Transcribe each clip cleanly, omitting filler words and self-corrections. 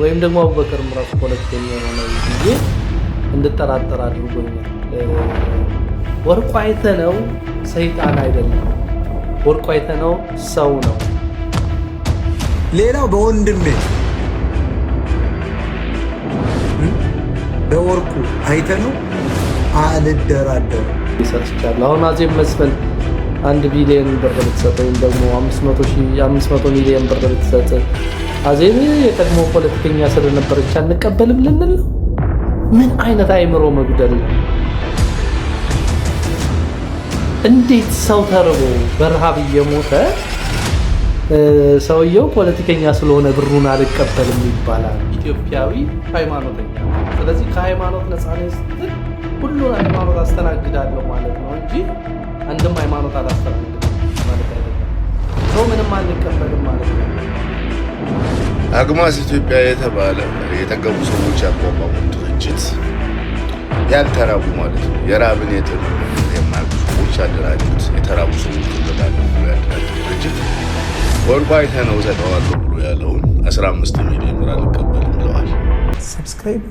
ወይም ደግሞ አቡበከር ራሱ ፖለቲከኛ የሆነ ብዬ እንድጠራጠር አድርጎኛል። ወርቁ አይተነው ሰይጣን አይደለም፣ ወርቁ አይተነው ሰው ነው። ሌላው በወንድሜ በወርቁ አይተነው አልደራደርም ይሰጥቻለሁ። አሁን አዜብ መስፍን 1 ቢሊዮን ብር ብትሰጥ ወይም ደግሞ 500 ሚሊዮን ብር ብትሰጥ አዜብ የቀድሞ ፖለቲከኛ ስለነበረች አንቀበልም ልንል ነው? ምን አይነት አይምሮ መጉደል ነው? እንዴት ሰው ተርቦ በረሃብ እየሞተ ሰውየው ፖለቲከኛ ስለሆነ ብሩን አልቀበልም ይባላል? ኢትዮጵያዊ ሃይማኖተኛ። ስለዚህ ከሃይማኖት ነፃ ነኝ ስትል ሁሉን ሃይማኖት አስተናግዳለሁ ማለት ነው እንጂ አንድም ሃይማኖት አላስተናግድም ማለት አይደለም። ሰው ምንም አንቀበልም ማለት ነው። አግማስ ኢትዮጵያ የተባለ የጠገቡ ሰዎች ያቋቋሙት ድርጅት ያልተራቡ ማለት ነው። የራብን የጥም የማያውቁ ሰዎች ያደራጁት የተራቡ ሰዎች ተደራጁ ያደራጁት ድርጅት ወርቁ አይተነው እሰጠዋለሁ ብሎ ያለውን 15 ሚሊዮን ብር አልቀበልም ብለዋል። ሰብስክራይብ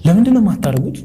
ለምንድን ነው የማታደርጉት?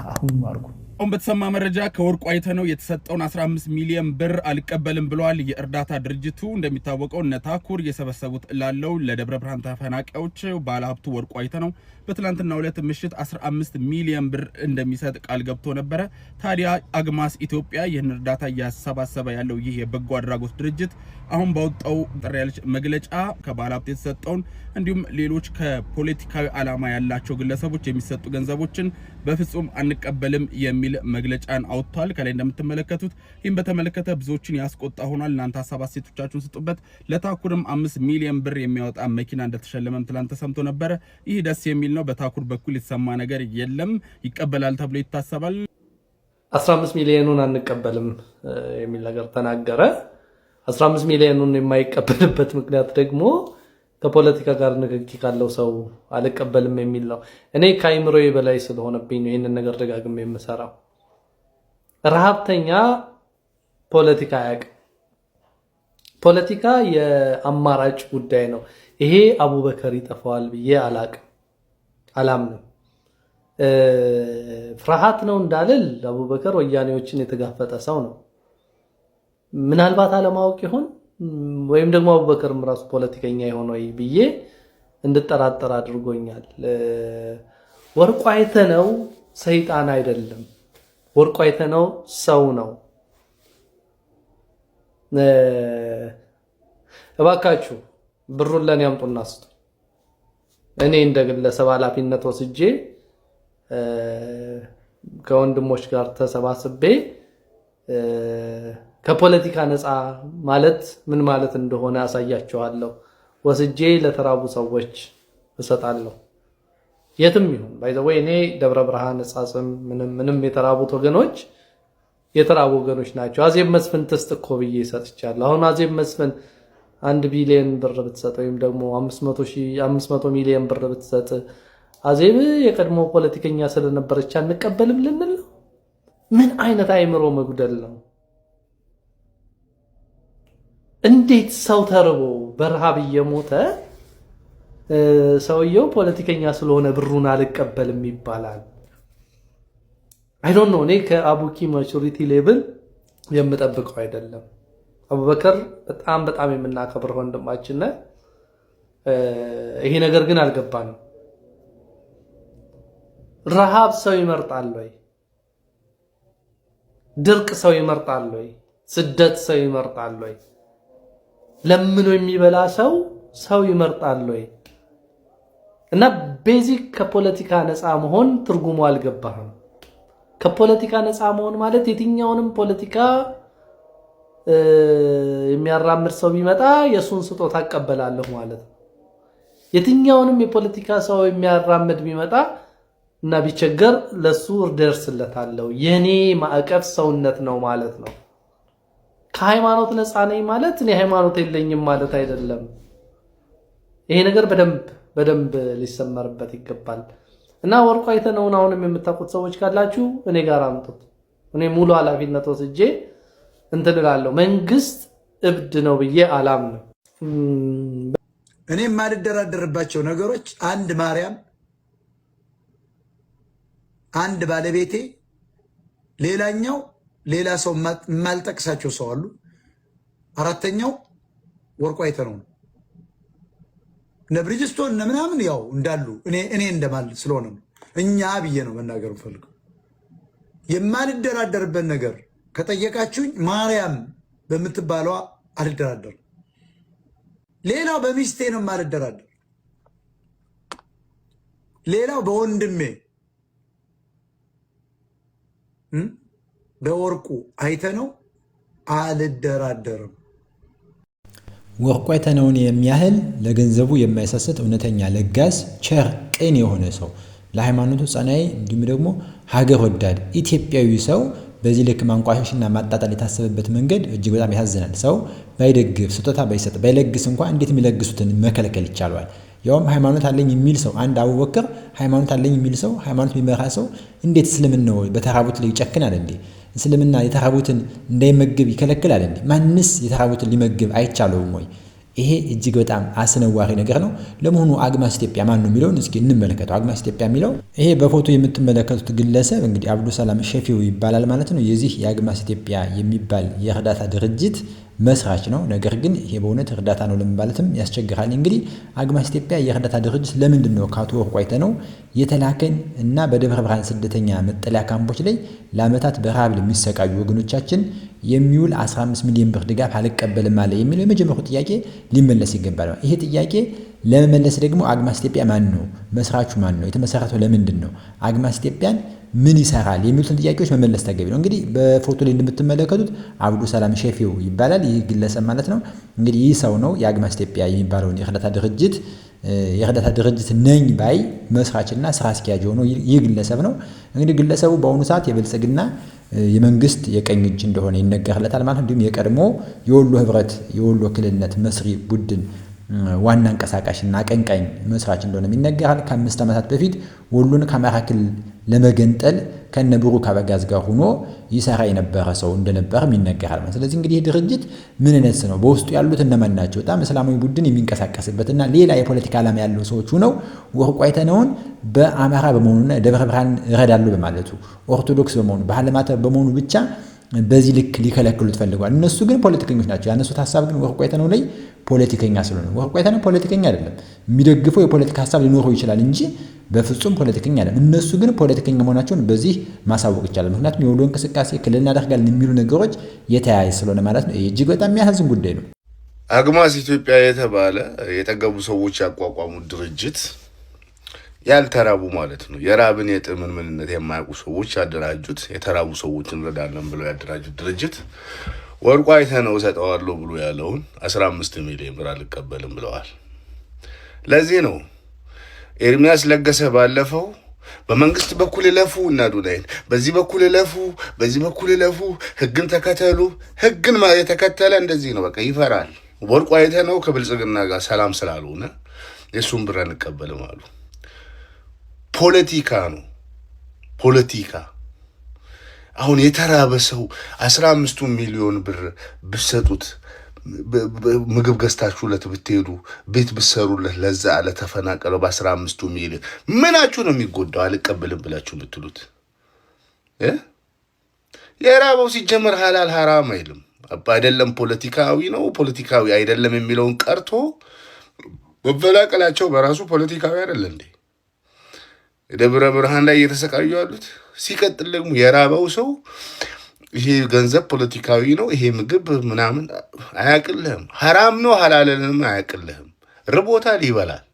አሁን አድርጉ። አሁን በተሰማ መረጃ ከወርቁ አይተነው የተሰጠውን 15 ሚሊዮን ብር አልቀበልም ብለዋል። የእርዳታ ድርጅቱ እንደሚታወቀው ነታኩር የሰበሰቡት ላለው ለደብረ ብርሃን ተፈናቃዮች ባለሀብቱ ወርቁ አይተነው በትላንትናው ዕለት ምሽት 15 ሚሊዮን ብር እንደሚሰጥ ቃል ገብቶ ነበረ። ታዲያ አግማስ ኢትዮጵያ ይህን እርዳታ እያሰባሰበ ያለው ይህ የበጎ አድራጎት ድርጅት አሁን ባወጣው ጥሪ ያለች መግለጫ ከባለሀብቱ የተሰጠውን እንዲሁም ሌሎች ከፖለቲካዊ ዓላማ ያላቸው ግለሰቦች የሚሰጡ ገንዘቦችን በፍጹም አንቀበልም የሚል መግለጫን አውጥቷል። ከላይ እንደምትመለከቱት ይህን በተመለከተ ብዙዎችን ያስቆጣ ሆኗል። እናንተ ሀሳብ አስተያየቶቻችሁን ስጡበት። ለታኩርም 5 ሚሊዮን ብር የሚያወጣ መኪና እንደተሸለመም ትላንት ተሰምቶ ነበረ። ይህ ደስ የሚል ነው። በታኩር በኩል የተሰማ ነገር የለም። ይቀበላል ተብሎ ይታሰባል። 15 ሚሊዮኑን አንቀበልም የሚል ነገር ተናገረ። 15 ሚሊዮኑን የማይቀበልበት ምክንያት ደግሞ ከፖለቲካ ጋር ንክኪ ካለው ሰው አልቀበልም የሚል ነው። እኔ ከአይምሮዬ በላይ ስለሆነብኝ ነው ይህንን ነገር ደጋግሜ የምሰራው። ረሃብተኛ ፖለቲካ አያውቅም። ፖለቲካ የአማራጭ ጉዳይ ነው። ይሄ አቡበከር ይጠፋዋል ብዬ አላምንም። ፍርሃት ነው እንዳልል አቡበከር ወያኔዎችን የተጋፈጠ ሰው ነው። ምናልባት አለማወቅ ይሆን ወይም ደግሞ አቡበከርም ራሱ ፖለቲከኛ የሆነ ብዬ እንድጠራጠር አድርጎኛል። ወርቁ አይተነው ሰይጣን አይደለም፣ ወርቁ አይተነው ሰው ነው። እባካችሁ ብሩን ለኔ አምጡና ስጡ። እኔ እንደ ግለሰብ ኃላፊነት ወስጄ ከወንድሞች ጋር ተሰባስቤ ከፖለቲካ ነፃ ማለት ምን ማለት እንደሆነ አሳያቸዋለሁ። ወስጄ ለተራቡ ሰዎች እሰጣለሁ። የትም ይሁን ባይዘወይ እኔ ደብረ ብርሃን ጻጽም ምንም የተራቡት ወገኖች የተራቡ ወገኖች ናቸው። አዜብ መስፍን ትስጥ እኮ ብዬ ሰጥቻለሁ። አሁን አዜብ መስፍን 1 ቢሊዮን ብር ብትሰጥ ወይም ደግሞ 500 ሚሊዮን ብር ብትሰጥ አዜብ የቀድሞ ፖለቲከኛ ስለነበረች አንቀበልም ልንል ነው? ምን አይነት አይምሮ መጉደል ነው? እንዴት ሰው ተርቦ በረሃብ እየሞተ ሰውየው ፖለቲከኛ ስለሆነ ብሩን አልቀበልም ይባላል? አይ ዶንት ኖ። እኔ ከአቡኪ ማቹሪቲ ሌቭል የምጠብቀው አይደለም። አቡበከር በጣም የምናከብር ወንድማችን ነው። ይሄ ነገር ግን አልገባንም። ረሃብ ሰው ይመርጣል ወይ? ድርቅ ሰው ይመርጣል ወይ? ስደት ሰው ይመርጣል ወይ? ለምኖ የሚበላ ሰው ይመርጣል ወይ? እና ቤዚክ ከፖለቲካ ነፃ መሆን ትርጉሙ አልገባህም። ከፖለቲካ ነፃ መሆን ማለት የትኛውንም ፖለቲካ የሚያራምድ ሰው ቢመጣ የሱን ስጦታ አቀበላለሁ ማለት ነው። የትኛውንም የፖለቲካ ሰው የሚያራምድ ቢመጣ እና ቢቸገር ለሱ እደርስለታለሁ። የኔ ማዕቀፍ ሰውነት ነው ማለት ነው። ከሃይማኖት ነፃ ነኝ ማለት እኔ ሃይማኖት የለኝም ማለት አይደለም። ይሄ ነገር በደንብ ሊሰመርበት ይገባል። እና ወርቁ አይተነውን አሁንም የምታውቁት ሰዎች ካላችሁ እኔ ጋር አምጡት። እኔ ሙሉ ኃላፊነት ወስጄ እንትን እላለሁ። መንግስት እብድ ነው ብዬ አላምንም። እኔ የማልደራደርባቸው ነገሮች አንድ ማርያም፣ አንድ ባለቤቴ፣ ሌላኛው ሌላ ሰው የማልጠቅሳቸው ሰው አሉ። አራተኛው ወርቁ አይተነው ነው። እነ ብሪጅስቶን እነ ምናምን ያው እንዳሉ እኔ እንደማል ስለሆነ ነው። እኛ ብዬ ነው መናገር ፈልገው። የማልደራደርበት ነገር ከጠየቃችሁኝ ማርያም በምትባለዋ አልደራደርም። ሌላው በሚስቴ ነው የማልደራደር። ሌላው በወንድሜ በወርቁ አይተነው አልደራደርም። ወርቁ አይተነውን የሚያህል ለገንዘቡ የማይሰስት እውነተኛ ለጋስ ቸር ቅን የሆነ ሰው ለሃይማኖቱ ጸናይ እንዲሁም ደግሞ ሀገር ወዳድ ኢትዮጵያዊ ሰው በዚህ ልክ ማንቋሸሽና ማጣጣል የታሰበበት መንገድ እጅግ በጣም ያሳዝናል። ሰው ባይደግፍ ስጦታ ባይሰጥ ባይለግስ እንኳን እንዴት የሚለግሱትን መከልከል ይቻላል? ያውም ሃይማኖት አለኝ የሚል ሰው አንድ አቡበክር ሃይማኖት አለኝ የሚል ሰው ሃይማኖት የሚመራ ሰው እንዴት እስልምናው በተራቡት ላይ ይጨክናል እንዴ? እስልምና የተራቡትን እንዳይመግብ ይከለክላል እንዴ? ማንስ የተራቡትን ሊመግብ አይቻለውም ወይ? ይሄ እጅግ በጣም አስነዋሪ ነገር ነው። ለመሆኑ አግማስ ኢትዮጵያ ማን ነው የሚለውን እስኪ እንመለከተው። አግማስ ኢትዮጵያ የሚለው ይሄ በፎቶ የምትመለከቱት ግለሰብ እንግዲህ አብዱሰላም ሸፊው ይባላል ማለት ነው። የዚህ የአግማስ ኢትዮጵያ የሚባል የእርዳታ ድርጅት መስራች ነው። ነገር ግን ይሄ በእውነት እርዳታ ነው ለማለትም ያስቸግራል። እንግዲህ አግማስ ኢትዮጵያ የእርዳታ ድርጅት ለምንድን ነው ከአቶ ወርቁ አይተነው የተላከን እና በደብረ ብርሃን ስደተኛ መጠለያ ካምፖች ላይ ለዓመታት በረሃብ ለሚሰቃዩ ወገኖቻችን የሚውል 15 ሚሊዮን ብር ድጋፍ አልቀበልም አለ የሚለው የመጀመሪያው ጥያቄ ሊመለስ ይገባል። ይሄ ጥያቄ ለመመለስ ደግሞ አግማስ ኢትዮጵያ ማን ነው? መስራቹ ማን ነው? የተመሰረተው ለምንድን ነው? አግማስ ኢትዮጵያን ምን ይሰራል? የሚሉትን ጥያቄዎች መመለስ ተገቢ ነው። እንግዲህ በፎቶ ላይ እንደምትመለከቱት አብዱሰላም ሸፊው ይባላል ይህ ግለሰብ ማለት ነው። እንግዲህ ይህ ሰው ነው የአግማስ ኢትዮጵያ የሚባለውን የእርዳታ ድርጅት ነኝ ባይ መስራችና ስራ አስኪያጅ ሆኖ ይህ ግለሰብ ነው። እንግዲህ ግለሰቡ በአሁኑ ሰዓት የብልጽግና የመንግስት የቀኝ እጅ እንደሆነ ይነገርለታል ማለት ነው። እንዲሁም የቀድሞ የወሎ ህብረት የወሎ ክልልነት መስሪ ቡድን ዋና አንቀሳቃሽና አቀንቃኝ መስራች እንደሆነ ይነገራል። ከ5 ዓመታት በፊት ወሎን ከአማራ ክልል ለመገንጠል ከነብሩክ አበጋዝ ጋር ሆኖ ይሰራ የነበረ ሰው እንደነበርም ይነገራል። ስለዚህ እንግዲህ ድርጅት ምን አይነት ነው? በውስጡ ያሉት እነማን ናቸው? በጣም እስላማዊ ቡድን የሚንቀሳቀስበትና ሌላ የፖለቲካ ዓላማ ያለው ሰዎች ሆነው ወርቁ አይተነውን በአማራ በመሆኑና ደብረ ብርሃን እረዳለሁ በማለቱ ኦርቶዶክስ በመሆኑ ባህለማተብ በመሆኑ ብቻ በዚህ ልክ ሊከለክሉት ፈልገዋል። እነሱ ግን ፖለቲከኞች ናቸው። ያነሱት ሐሳብ ግን ወርቁ አይተነው ላይ ፖለቲከኛ ስለሆነ ወርቁ አይተነው ፖለቲከኛ አይደለም። የሚደግፈው የፖለቲካ ሐሳብ ሊኖረው ይችላል እንጂ በፍጹም ፖለቲከኛ አይደለም። እነሱ ግን ፖለቲከኛ መሆናቸውን በዚህ ማሳወቅ ይቻላል። ምክንያቱም የወሎ እንቅስቃሴ ክልል እናደርጋለን የሚሉ ነገሮች የተያያዙ ስለሆነ ማለት ነው። እጅግ በጣም የሚያሳዝን ጉዳይ ነው። አግማስ ኢትዮጵያ የተባለ የጠገቡ ሰዎች ያቋቋሙት ድርጅት ያልተራቡ ማለት ነው። የራብን የጥምን ምንነት የማያውቁ ሰዎች ያደራጁት የተራቡ ሰዎችን እንረዳለን ብለው ያደራጁት ድርጅት ወርቁ አይተነው እሰጠዋለሁ ብሎ ያለውን 15 ሚሊዮን ብር አልቀበልም ብለዋል። ለዚህ ነው ኤርሚያስ ለገሰ ባለፈው በመንግስት በኩል ለፉ እና ዱናይን በዚህ በኩል ለፉ በዚህ በኩል ለፉ ህግን ተከተሉ። ህግን የተከተለ እንደዚህ ነው በቃ ይፈራል። ወርቁ አይተነው ከብልጽግና ጋር ሰላም ስላልሆነ የሱን ብር አንቀበልም አሉ። ፖለቲካ ነው ፖለቲካ። አሁን የተራበ ሰው 15 ሚሊዮን ብር ብሰጡት ምግብ ገዝታችሁለት ብትሄዱ ቤት ብሰሩለት ለዛ ለተፈናቀለው በ15 ሚሊዮን ምናችሁ ነው የሚጎዳው? አልቀበልም ብላችሁ ብትሉት የራበው ሲጀመር ሐላል ሐራም አይልም አይደለም። ፖለቲካዊ ነው ፖለቲካዊ አይደለም የሚለውን ቀርቶ መፈናቀላቸው በራሱ ፖለቲካዊ አይደለ እንዴ? ደብረ ብርሃን ላይ እየተሰቃዩ ያሉት። ሲቀጥል ደግሞ የራበው ሰው ይሄ ገንዘብ ፖለቲካዊ ነው ይሄ ምግብ ምናምን አያቅልህም። ሐራም ነው ሐላልንም አያቅልህም። ርቦታል ይበላል።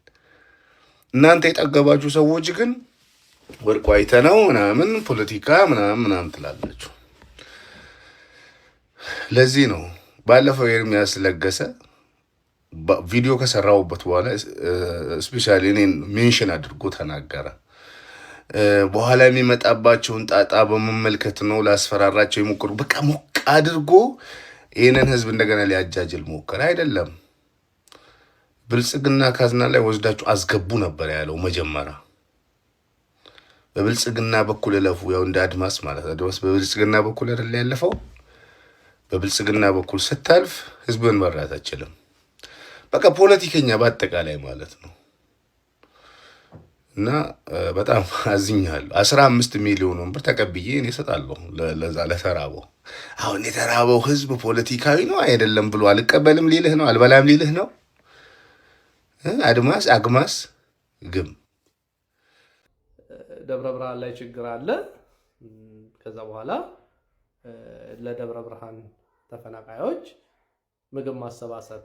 እናንተ የጠገባችሁ ሰዎች ግን ወርቁ አይተነው ምናምን ፖለቲካ ምናምን ትላላችሁ። ለዚህ ነው ባለፈው ኤርሚያስ ለገሰ ቪዲዮ ከሰራውበት በኋላ ስፔሻሊ እኔን ሜንሽን አድርጎ ተናገረ። በኋላ የሚመጣባቸውን ጣጣ በመመልከት ነው ላስፈራራቸው ይሞክሩ። በቃ ሞቅ አድርጎ ይህንን ህዝብ እንደገና ሊያጃጅል ሞከረ። አይደለም ብልጽግና ካዝና ላይ ወስዳችሁ አስገቡ ነበር ያለው መጀመሪያ። በብልጽግና በኩል ለፉ ያው እንደ አድማስ ማለት አድማስ በብልጽግና በኩል አይደል ያለፈው። በብልጽግና በኩል ስታልፍ ህዝብን መራት አትችልም። በቃ ፖለቲከኛ በአጠቃላይ ማለት ነው። እና በጣም አዝኛለሁ። 15 ሚሊዮን ብር ተቀብዬ እኔ እሰጣለሁ ለዛ ለተራበው። አሁን የተራበው ህዝብ ፖለቲካዊ ነው አይደለም ብሎ አልቀበልም ሊልህ ነው፣ አልበላም ሊልህ ነው። አግማስ ግም ደብረ ብርሃን ላይ ችግር አለ። ከዛ በኋላ ለደብረ ብርሃን ተፈናቃዮች ምግብ ማሰባሰብ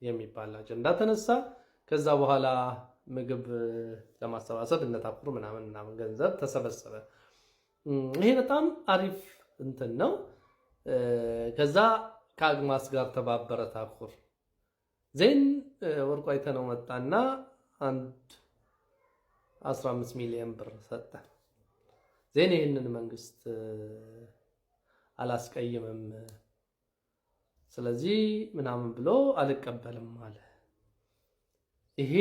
የሚባል አጀንዳ ተነሳ። ከዛ በኋላ ምግብ ለማሰባሰብ እነ ታኩር ምናምን ገንዘብ ተሰበሰበ። ይሄ በጣም አሪፍ እንትን ነው። ከዛ ከአግማስ ጋር ተባበረ ታኩር። ዜን ወርቁ አይተነው መጣና 15 ሚሊዮን ብር ሰጠ። ዜን ይህንን መንግስት አላስቀይምም ስለዚህ ምናምን ብሎ አልቀበልም አለ። ይሄ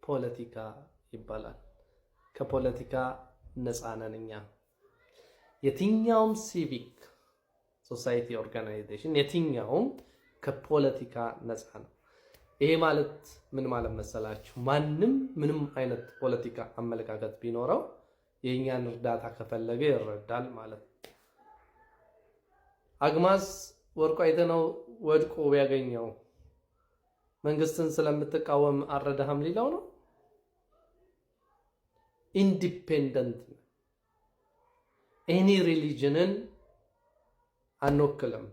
ፖለቲካ ይባላል። ከፖለቲካ ነፃ ነን እኛ። የትኛውም ሲቪክ ሶሳይቲ ኦርጋናይዜሽን የትኛውም ከፖለቲካ ነፃ ነው። ይሄ ማለት ምን ማለት መሰላችሁ? ማንም ምንም አይነት ፖለቲካ አመለካከት ቢኖረው የኛን እርዳታ ከፈለገ ይረዳል ማለት ነው። አግማስ ወርቁ አይተነው ወድቆ ቢያገኘው መንግስትን ስለምትቃወም አረዳህም ሊለው ነው? ኢንዲፔንደንት ኤኒ ሪሊጅንን አንወክልም።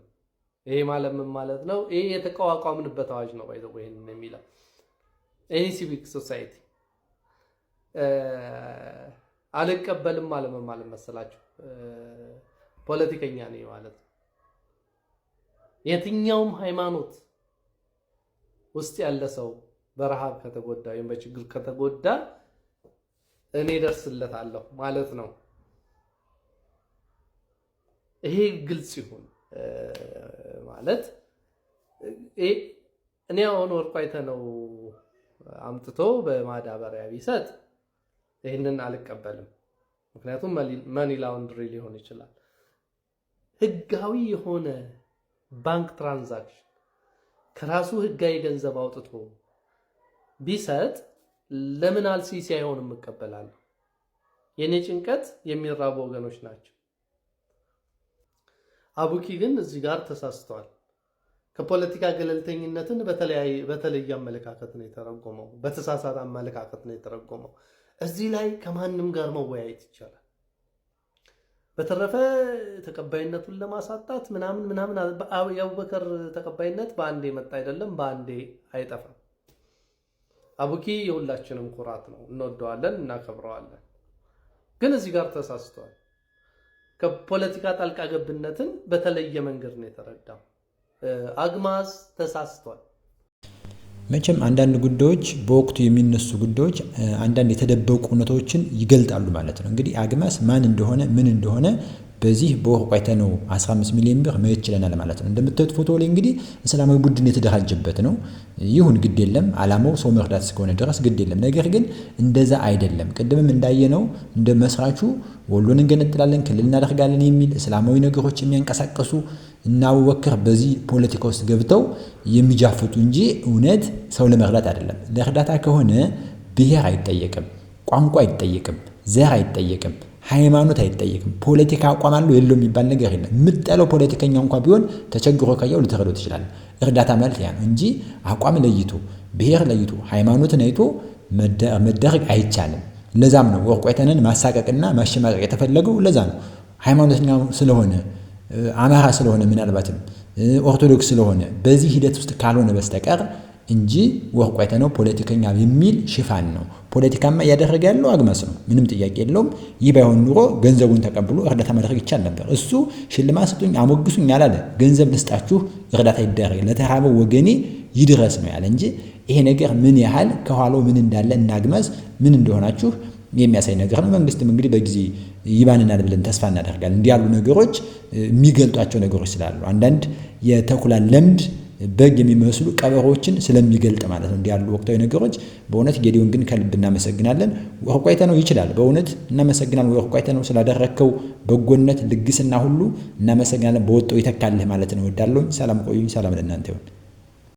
ይሄ ማለት ምን ማለት ነው? ይሄ የተቋቋምንበት አዋጅ ነው ባይዘው ይሄንን የሚለው ኤኒ ሲቪክ ሶሳይቲ አልቀበልም ማለት ምን ማለት መሰላችሁ? ፖለቲከኛ ነኝ ማለት ነው። የትኛውም ሃይማኖት ውስጥ ያለ ሰው በረሃብ ከተጎዳ ወይም በችግር ከተጎዳ እኔ ደርስለታለሁ ማለት ነው። ይሄ ግልጽ ይሁን ማለት እኔ አሁን ወርቁ አይተነው አምጥቶ በማዳበሪያ ቢሰጥ ይሄንን አልቀበልም። ምክንያቱም መኒ ላውንድሪ ሊሆን ይችላል። ህጋዊ የሆነ ባንክ ትራንዛክሽን ከራሱ ህጋዊ ገንዘብ አውጥቶ ቢሰጥ ለምን አልሲሲ አይሆንም? እቀበላለሁ። የኔ ጭንቀት የሚራቡ ወገኖች ናቸው። አቡኪ ግን እዚህ ጋር ተሳስተዋል። ከፖለቲካ ገለልተኝነትን በተለየ አመለካከት ነው የተረጎመው፣ በተሳሳተ አመለካከት ነው የተረጎመው። እዚህ ላይ ከማንም ጋር መወያየት ይቻላል። በተረፈ ተቀባይነቱን ለማሳጣት ምናምን የአቡበከር ተቀባይነት በአንዴ መጣ አይደለም፣ በአንዴ አይጠፋም። አቡኪ የሁላችንም ኩራት ነው፣ እንወደዋለን፣ እናከብረዋለን። ግን እዚህ ጋር ተሳስተዋል። ከፖለቲካ ጣልቃ ገብነትን በተለየ መንገድ ነው የተረዳው። አግማስ ተሳስተዋል። መቼም አንዳንድ ጉዳዮች በወቅቱ የሚነሱ ጉዳዮች አንዳንድ የተደበቁ እውነቶችን ይገልጣሉ ማለት ነው። እንግዲህ አግማስ ማን እንደሆነ ምን እንደሆነ በዚህ በወርቁ አይተነው 15 ሚሊዮን ብር መሄድ ይችላል ማለት ነው። እንደምታዩት ፎቶ ላይ እንግዲህ እስላማዊ ቡድን የተደራጀበት ነው። ይሁን ግድ የለም፣ አላማው ሰው መርዳት እስከሆነ ድረስ ግድ የለም። ነገር ግን እንደዛ አይደለም። ቅድምም እንዳየነው እንደ መስራቹ ወሎን እንገነጥላለን፣ ክልል እናደርጋለን የሚል እስላማዊ ነገሮች የሚያንቀሳቀሱ እና አቡበከር በዚህ ፖለቲካ ውስጥ ገብተው የሚጃፍጡ እንጂ እውነት ሰው ለመርዳት አይደለም። ለእርዳታ ከሆነ ብሔር አይጠየቅም፣ ቋንቋ አይጠየቅም፣ ዘር አይጠየቅም፣ ሃይማኖት አይጠየቅም። ፖለቲካ አቋም አለው የለው የሚባል ነገር የለም። የምትጠለው ፖለቲከኛ እንኳን ቢሆን ተቸግሮ ካየው ልትረዳው ትችላለህ። እርዳታ ማለት ያ ነው እንጂ አቋም ለይቶ ብሔር ለይቶ ሃይማኖትን አይቶ መደረግ አይቻልም። ለዛም ነው ወርቁ አይተነን ማሳቀቅና ማሸማቀቅ የተፈለገው። ለዛ ነው ሃይማኖተኛ ስለሆነ አማራ ስለሆነ ምናልባትም ኦርቶዶክስ ስለሆነ በዚህ ሂደት ውስጥ ካልሆነ በስተቀር እንጂ ወርቁ አይተነው ፖለቲከኛ የሚል ሽፋን ነው። ፖለቲካማ እያደረገ ያለው አግማስ ነው፣ ምንም ጥያቄ የለውም። ይህ ባይሆን ኑሮ ገንዘቡን ተቀብሎ እርዳታ ማድረግ ይቻል ነበር። እሱ ሽልማት ስጡኝ አሞግሱኝ አላለ። ገንዘብ ልስጣችሁ እርዳታ ይደረግ ለተራበው ወገኔ ይድረስ ነው ያለ እንጂ ይሄ ነገር ምን ያህል ከኋላው ምን እንዳለ እና አግማስ ምን እንደሆናችሁ የሚያሳይ ነገር ነው። መንግስትም እንግዲህ በጊዜ ይባንናል ብለን ተስፋ እናደርጋለን። እንዲህ ያሉ ነገሮች የሚገልጧቸው ነገሮች ስላሉ አንዳንድ የተኩላ ለምድ በግ የሚመስሉ ቀበሮችን ስለሚገልጥ ማለት ነው እንዲህ ያሉ ወቅታዊ ነገሮች። በእውነት ጌዲዮን ግን ከልብ እናመሰግናለን። ወርቁ አይተነው ይችላል። በእውነት እናመሰግናለን። ወርቁ አይተነው ስላደረከው በጎነት ልግስና ሁሉ እናመሰግናለን። በወጣው ይተካልህ ማለት ነው። ወዳለሁኝ። ሰላም ቆዩኝ። ሰላም ለእናንተ ይሁን።